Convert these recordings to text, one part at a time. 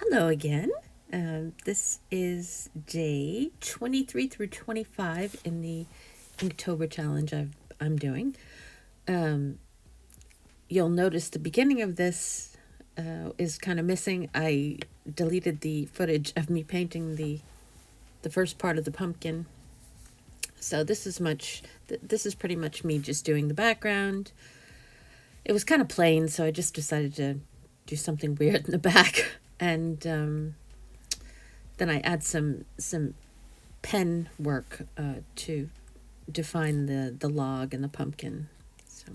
Hello again. This is day 23 through 25 in the Inktober challenge I'm doing. Um, you'll notice the beginning of this is kind of missing. I deleted the footage of me painting the first part of the pumpkin. So this is pretty much me just doing the background. It was kind of plain, so I just decided to do something weird in the back. And then I add some pen work to define the log and the pumpkin. So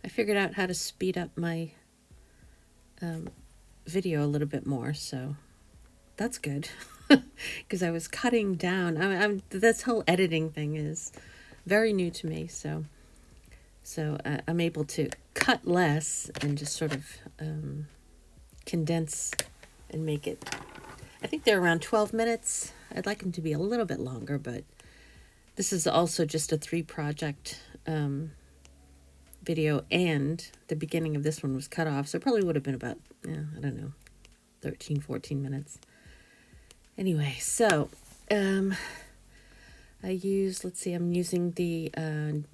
I figured out how to speed up my video a little bit more, so that's good. Because I was cutting down. This whole editing thing is very new to me, so I'm able to cut less and just sort of condense and make it. I think they're around 12 minutes. I'd like them to be a little bit longer, but this is also just a 3-project video, and the beginning of this one was cut off, so it probably would have been about, I don't know, 13, 14 minutes. Anyway, so I'm using the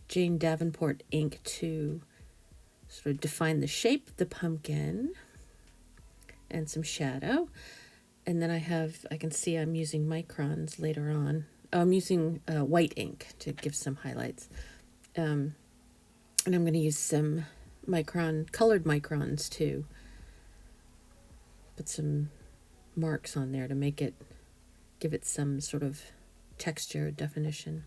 Jane Davenport ink to sort of define the shape of the pumpkin and some shadow. And then I can see I'm using microns later on. I'm using white ink to give some highlights. And I'm going to use some colored microns to put some marks on there to give it some sort of texture definition.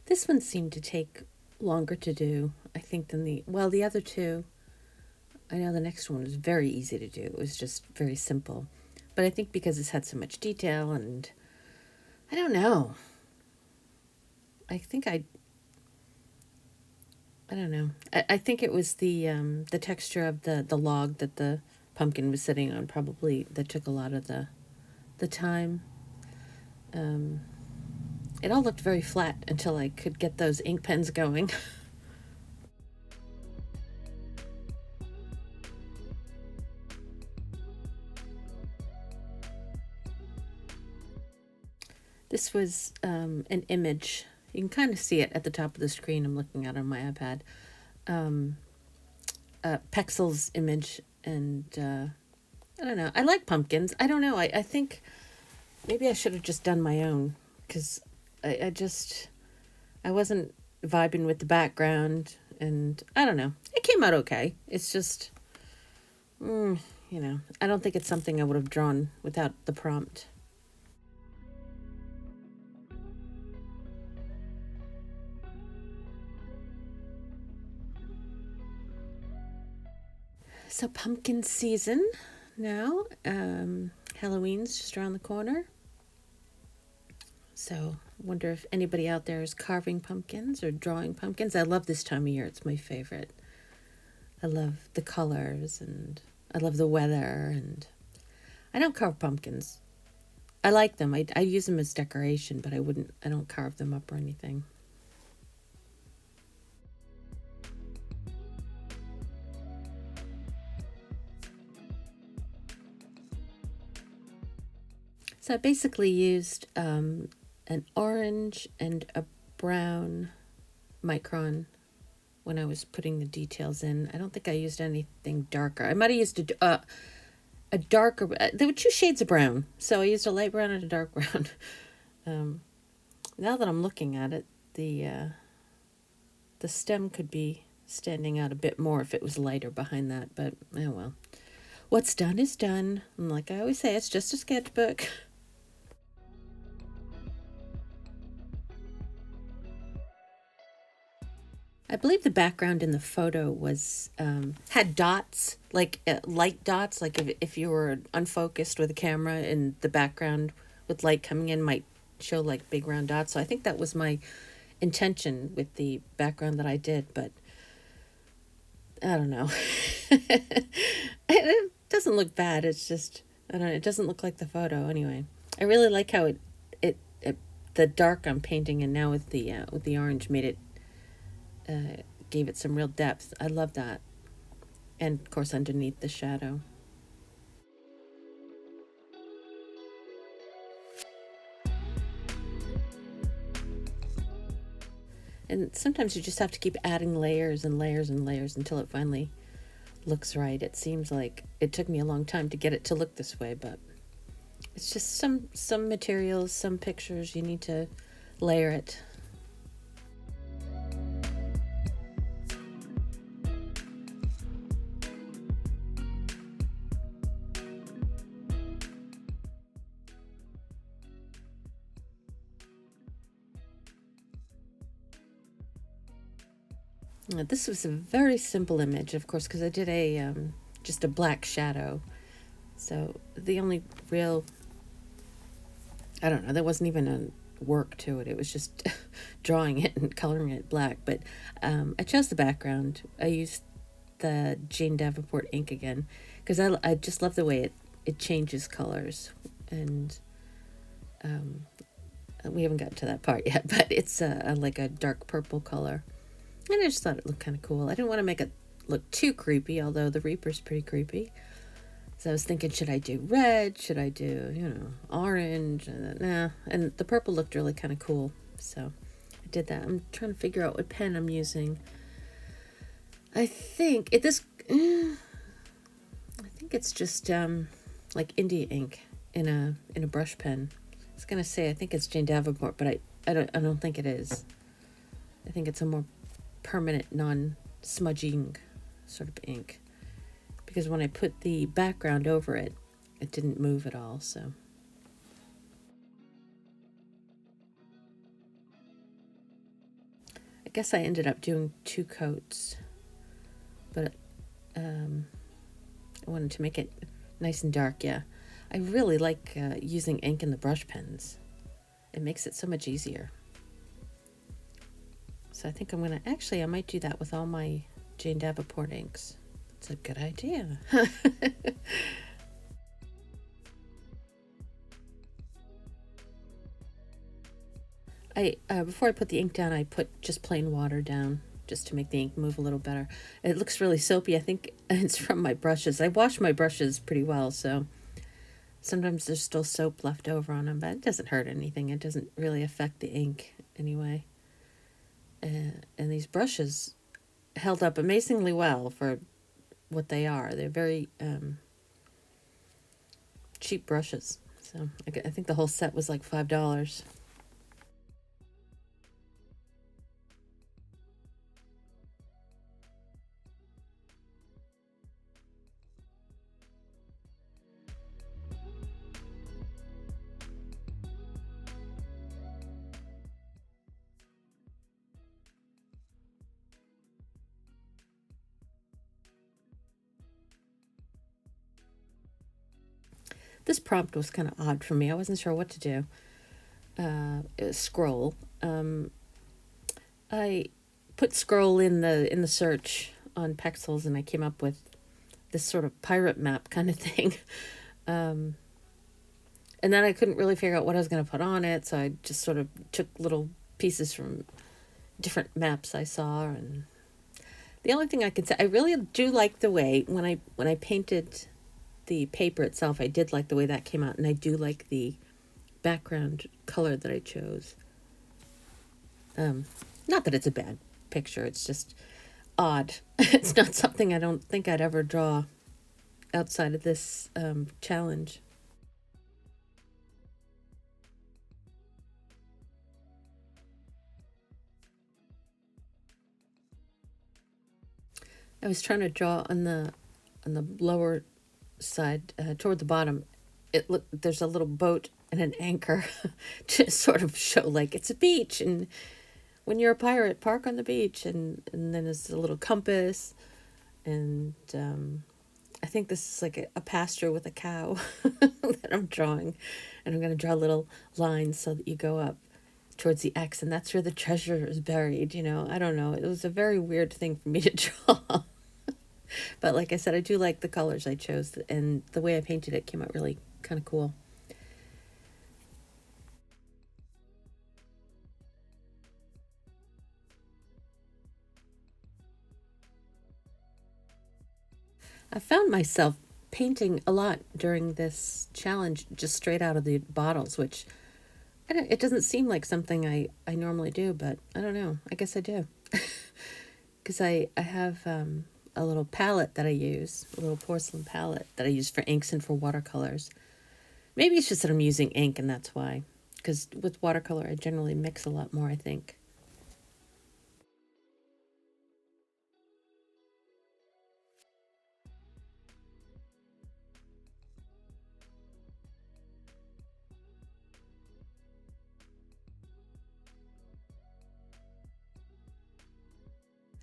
This one seemed to take longer to do, I think, than the other two. I know the next one was very easy to do. It was just very simple. But I think because it's had so much detail, and I don't know. I don't know. I think it was the texture of the log that the pumpkin was sitting on probably that took a lot of the time. It all looked very flat until I could get those ink pens going. This was an image. You can kind of see it at the top of the screen I'm looking at on my iPad. Pexel's image, and I don't know. I like pumpkins. I don't know. I think maybe I should have just done my own, because I wasn't vibing with the background, and I don't know. It came out okay. It's just, I don't think it's something I would have drawn without the prompt. So pumpkin season now. Halloween's just around the corner. So wonder if anybody out there is carving pumpkins or drawing pumpkins. I love this time of year. It's my favorite. I love the colors, and I love the weather, and I don't carve pumpkins. I like them. I use them as decoration, but I don't carve them up or anything. So I basically used an orange and a brown micron when I was putting the details in. I don't think I used anything darker. I might have used a darker. There were 2 shades of brown, so I used a light brown and a dark brown. Now that I'm looking at it, the stem could be standing out a bit more if it was lighter behind that. But oh well, what's done is done. And like I always say, it's just a sketchbook. I believe the background in the photo was had dots, like light dots, like if you were unfocused with a camera and the background with light coming in might show like big round dots. So I think that was my intention with the background that I did, but I don't know. It doesn't look bad. It's just, I don't know. It doesn't look like the photo anyway. I really like how it the dark I'm painting and now with the orange made it gave it some real depth. I love that. And of course underneath the shadow. And sometimes you just have to keep adding layers and layers and layers until it finally looks right. It seems like it took me a long time to get it to look this way, but it's just some materials, some pictures you need to layer it. This was a very simple image, of course, because I did a just a black shadow. So the only real, I don't know, there wasn't even a work to it. It was just drawing it and coloring it black. But I chose the background. I used the Jane Davenport ink again because I just love the way it changes colors. And we haven't gotten to that part yet, but it's like a dark purple color. And I just thought it looked kind of cool. I didn't want to make it look too creepy, although the Reaper's pretty creepy. So I was thinking, should I do red? Should I do, orange? Nah. And the purple looked really kind of cool. So I did that. I'm trying to figure out what pen I'm using. I think I think it's just like India ink in a brush pen. I was gonna say I think it's Jane Davenport, but I don't think it is. I think it's a more permanent, non-smudging sort of ink. Because when I put the background over it, it didn't move at all, so. I guess I ended up doing 2 coats. But I wanted to make it nice and dark, yeah. I really like using ink in the brush pens. It makes it so much easier. So I think I might do that with all my Jane Davenport inks. It's a good idea. Before I put the ink down, I put just plain water down just to make the ink move a little better. It looks really soapy. I think it's from my brushes. I wash my brushes pretty well, so sometimes there's still soap left over on them, but it doesn't hurt anything. It doesn't really affect the ink anyway. And these brushes held up amazingly well for what they are. They're very cheap brushes. So I think the whole set was like $5. This prompt was kind of odd for me. I wasn't sure what to do. It was scroll. I put scroll in the search on Pexels, and I came up with this sort of pirate map kind of thing. And then I couldn't really figure out what I was going to put on it, so I just sort of took little pieces from different maps I saw. And the only thing I can say, I really do like the way when I painted the paper itself, I did like the way that came out, and I do like the background color that I chose. Not that it's a bad picture, it's just odd. It's not something I don't think I'd ever draw outside of this challenge. I was trying to draw on the lower side toward the bottom. There's a little boat and an anchor to sort of show like it's a beach, and when you're a pirate, park on the beach, and then there's a little compass, and I think this is like a pasture with a cow that I'm drawing, and I'm going to draw little lines so that you go up towards the X, and that's where the treasure is buried. I don't know. It was a very weird thing for me to draw. But like I said, I do like the colors I chose, and the way I painted it came out really kind of cool. I found myself painting a lot during this challenge just straight out of the bottles, which it doesn't seem like something I normally do, but I don't know. I guess I do. Because I have a little palette that I use, a little porcelain palette that I use for inks and for watercolors. Maybe it's just that I'm using ink and that's why. Because with watercolor, I generally mix a lot more, I think.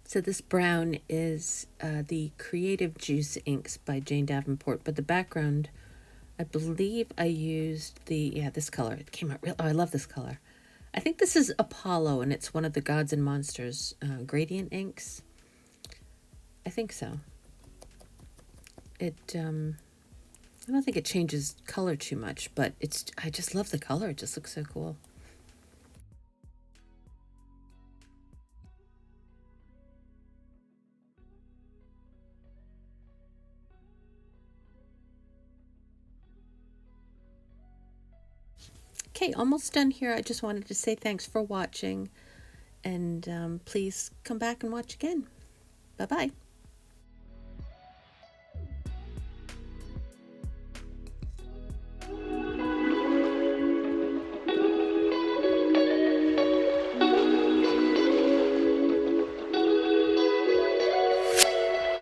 So this brown is the Creative Juice inks by Jane Davenport, but the background, I believe I used this color. It came out real. Oh, I love this color. I think this is Apollo, and it's one of the Gods and Monsters gradient inks. I think so. It I don't think it changes color too much, but I just love the color. It just looks so cool. Okay, almost done here. I just wanted to say thanks for watching, and please come back and watch again. Bye bye.